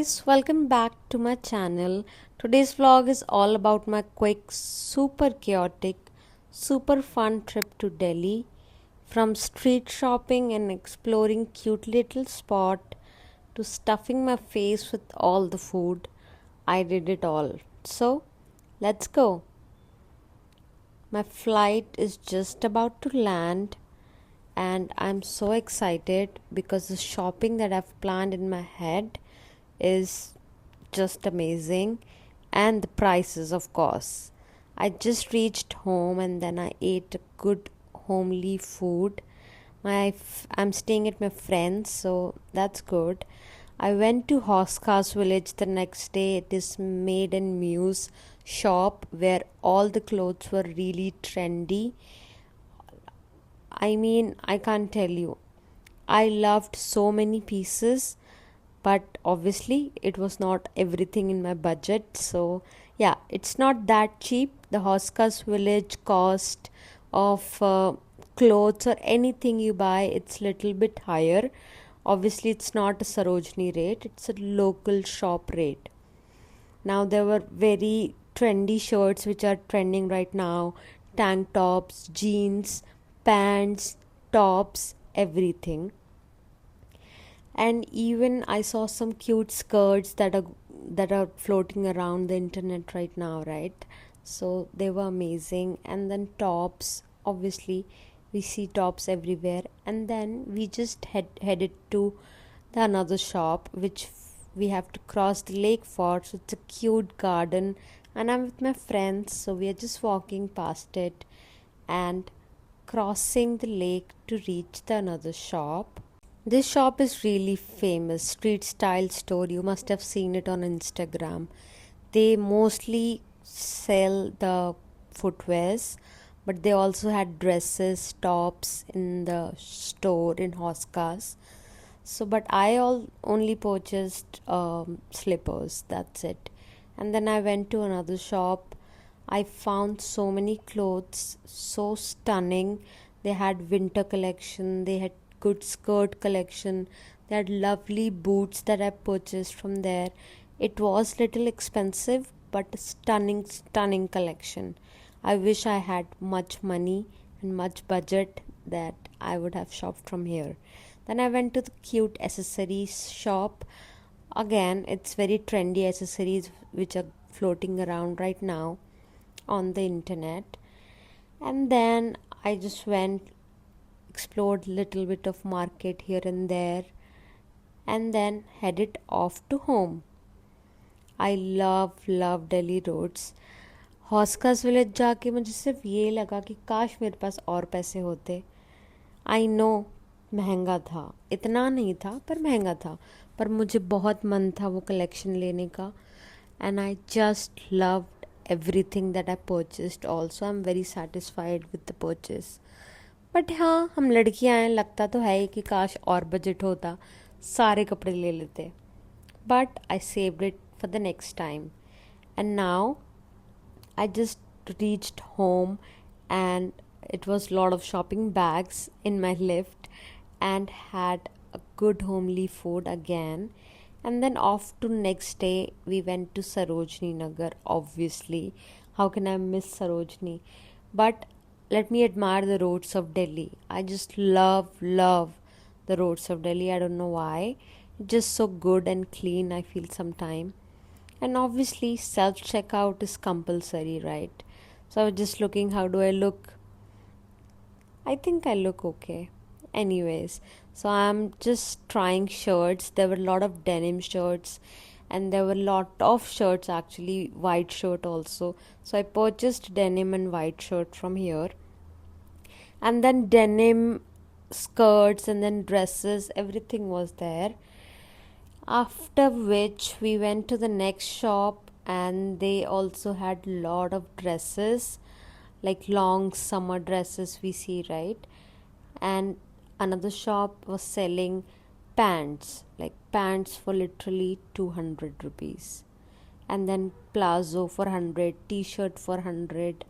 guys, welcome back to my channel. Today's vlog is all about my quick, super chaotic, super fun trip to Delhi. From street shopping and exploring cute little spot to stuffing my face with all the food, I did it all. So, let's go. My flight is just about to land and I'm so excited because the shopping that I've planned in my head is just amazing, and the prices, of course. I just reached home and then I ate a good homely food. I'm staying at my friend's, so that's good. I went to Hoskas village the next day. It is Made and Muse shop where all the clothes were really trendy. I mean, I can't tell you. I loved so many pieces, but obviously it was not everything in my budget. So, yeah, it's not that cheap. The Hoskas village cost of clothes or anything you buy, it's little bit higher. Obviously, it's not a Sarojini rate, it's a local shop rate. Now, there were very trendy shirts which are trending right now, tank tops, jeans, pants, tops, everything. And even I saw some cute skirts that are floating around the internet right now, right? So they were amazing. And then tops, obviously we see tops everywhere. And then we just headed to the another shop which we have to cross the lake for. So it's a cute garden and I'm with my friends, so we are just walking past it and crossing the lake to reach the another shop. This shop is really famous, street style store. You must have seen it on Instagram. They mostly sell the footwears, but they also had dresses, tops in the store in Hoskas. So, but only purchased slippers. That's it. And then I went to another shop. I found so many clothes, so stunning. They had winter collection. They had good skirt collection. They had lovely boots that I purchased from there. It was little expensive, but a stunning collection. I wish I had much money and much budget that I would have shopped from here. Then I went to the cute accessories shop. Again, it's very trendy accessories which are floating around right now on the internet. And then I just went, explored little bit of market here and there, and then headed off to home. I love Delhi roads. Hauz Khas village जाके मुझे सिर्फ ये लगा कि काश मेरे पास और पैसे होते. आई नो महंगा था, इतना नहीं था पर महंगा था, पर मुझे बहुत मन था वो कलेक्शन लेने का. And I just loved everything that I purchased. Also, I'm very satisfied with the purchase. But हाँ, हम लड़कियां हैं, लगता तो है ही कि काश और बजट होता, सारे कपड़े ले लेते. But I saved it for the next time. And now I just reached home and it was a lot of shopping bags in my lift and had a good homely food again. And then off to next day we went to Sarojini Nagar, obviously. How can I miss Sarojini? But let me admire the roads of Delhi. I just love the roads of Delhi. I don't know why. Just so good and clean, I feel sometime. And obviously self checkout is compulsory, right? So I was just looking, how do I look? I think I look okay. Anyways, so I'm just trying shirts. There were a lot of denim shirts and there were a lot of shirts, actually white shirt also. So I purchased denim and white shirt from here, and then denim skirts and then dresses, everything was there. After which we went to the next shop and they also had lot of dresses, like long summer dresses we see, right? And another shop was selling pants, like pants for literally 200 rupees. And then plazo for 100, t-shirt for 100,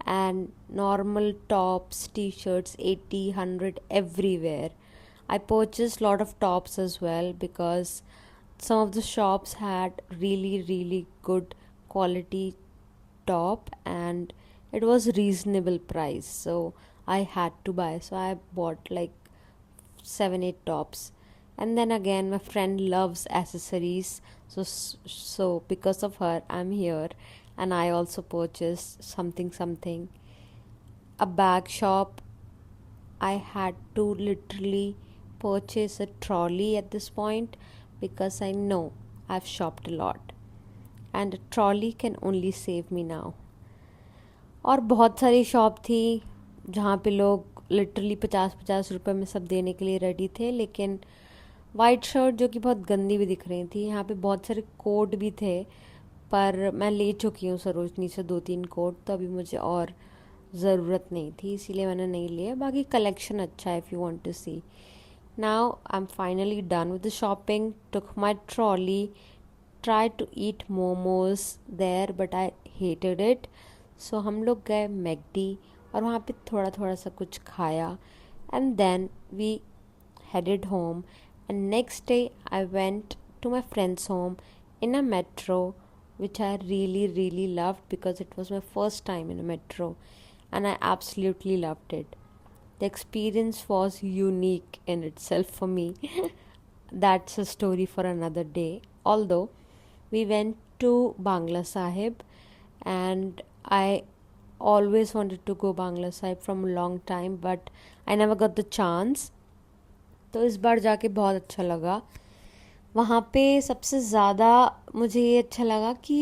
and normal tops, t-shirts 80, 100 everywhere. I purchased a lot of tops as well because some of the shops had really good quality top, and it was reasonable price, so I had to buy. So I bought like 7 8 tops. And then again, my friend loves accessories, so because of her I'm here, and I also purchased something. A bag shop, I had to literally purchase a trolley at this point, because I know I've shopped a lot and a trolley can only save me now. और बहुत सारी shop थी जहाँ पे लोग literally 50 50 रुपए में सब देने के लिए रेडी थे, लेकिन वाइट शर्ट जो कि बहुत गंदी भी दिख रही थी। यहाँ पे बहुत सारे कोट भी थे, पर मैं ले चुकी हूँ सरोजनी से 2 3 कोट, तो अभी मुझे और ज़रूरत नहीं थी, इसीलिए मैंने नहीं लिया। बाकी कलेक्शन अच्छा है, if you want to see. Now I am finally done with the shopping, took my trolley, try to eat momos there but I hated it. So हम लोग गए मैकडी और वहाँ पे थोड़ा सा कुछ खाया, and then we headed home. And next day I went to my friend's home in a metro, which I really loved because it was my first time in a metro, and I absolutely loved it. The experience was unique in itself for me. That's a story for another day. Although we went to Bangla Sahib, and I always wanted to go Bangla Sahib from a long time, but I never got the chance. तो इस बार जाके बहुत अच्छा लगा। वहाँ पे सबसे ज़्यादा मुझे ये अच्छा लगा कि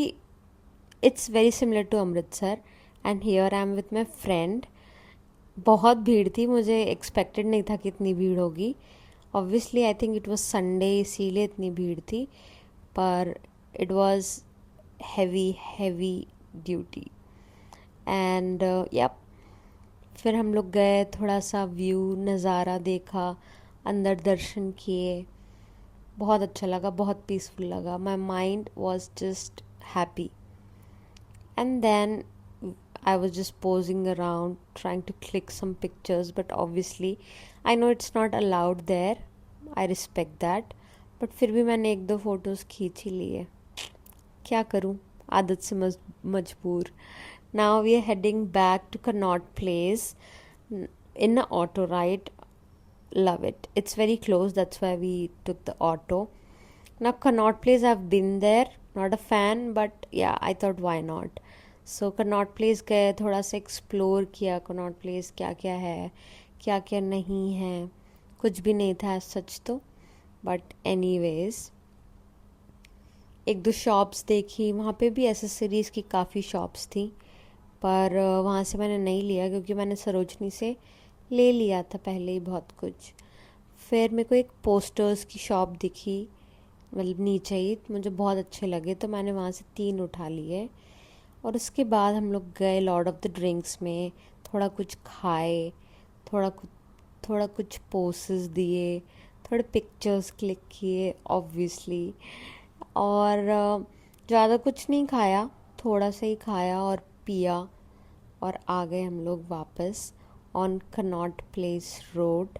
it's very similar to Amritsar, and here I am with my friend. बहुत भीड़ थी, मुझे एक्सपेक्टेड नहीं था कि इतनी भीड़ होगी। Obviously I think it was Sunday, इसीलिए इतनी भीड़ थी, पर it was heavy duty. And yup, फिर हम लोग गए, थोड़ा सा व्यू नज़ारा देखा, अंदर दर्शन किए, बहुत अच्छा लगा, बहुत पीसफुल लगा। My mind was just happy. And then I was just posing around trying to click some pictures, but obviously I know it's not allowed there. I respect that, but फिर भी मैंने 1 2 फोटोज़ खींच ही लिए। क्या करूँ, आदत से मजबूर। Now we are heading back to Connaught Place in an auto ride. Love it. It's very close, that's why we took the auto. Now Connaught Place, I've been there, not a fan, but yeah, I thought why not. So Connaught Place गए, थोड़ा सा explore किया Connaught Place क्या क्या है, क्या क्या नहीं है। कुछ भी नहीं था सच तो, बट एनीवेज 1 2 शॉप्स देखी। वहाँ पे भी एसेसरीज़ की काफ़ी शॉप्स थी, पर वहाँ से मैंने नहीं लिया क्योंकि मैंने सरोजनी से ले लिया था पहले ही बहुत कुछ। फिर मेरे को एक पोस्टर्स की शॉप दिखी, मतलब नीचे ही, मुझे बहुत अच्छे लगे, तो मैंने वहाँ से 3 उठा लिए। और उसके बाद हम लोग गए लॉर्ड ऑफ द ड्रिंक्स में, थोड़ा कुछ खाए, थोड़ा कुछ पोसेस दिए, थोड़े पिक्चर्स क्लिक किए ऑब्वियसली, और ज़्यादा कुछ नहीं खाया, थोड़ा सा ही खाया और पिया, और आ गए हम लोग वापस ऑन कनॉट प्लेस रोड।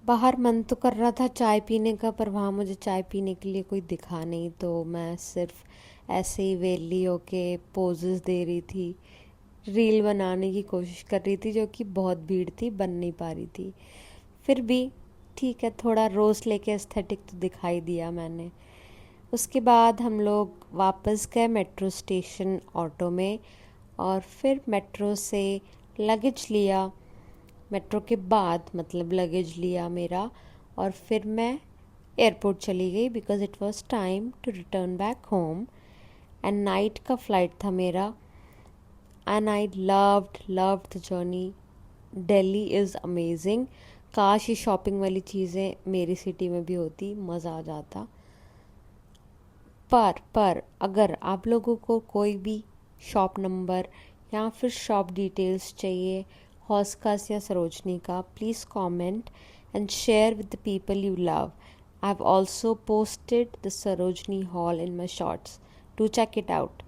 बाहर मन तो कर रहा था चाय पीने का, पर वहाँ मुझे चाय पीने के लिए कोई दिखा नहीं, तो मैं सिर्फ ऐसे ही वेली होके पोजेस दे रही थी, रील बनाने की कोशिश कर रही थी, जो कि बहुत भीड़ थी, बन नहीं पा रही थी। फिर भी ठीक है, थोड़ा रोज़ लेके एस्थेटिक तो दिखाई दिया मैंने। उसके बाद हम लोग वापस गए मेट्रो स्टेशन ऑटो में, और फिर मेट्रो से लगेज लिया। मेट्रो के बाद मतलब लगेज लिया मेरा, और फिर मैं एयरपोर्ट चली गई because it was time to return back home, and night का फ़्लाइट था मेरा, and I loved the journey. Delhi is amazing. काश ये शॉपिंग वाली चीज़ें मेरी सिटी में भी होती, मज़ा आ जाता। पर अगर आप लोगों को कोई भी शॉप नंबर या फिर शॉप डिटेल्स चाहिए हॉस्कास या सरोजनी का, please comment and share with the people you love. I have also posted the Sarojini hall in my shorts. Do check it out.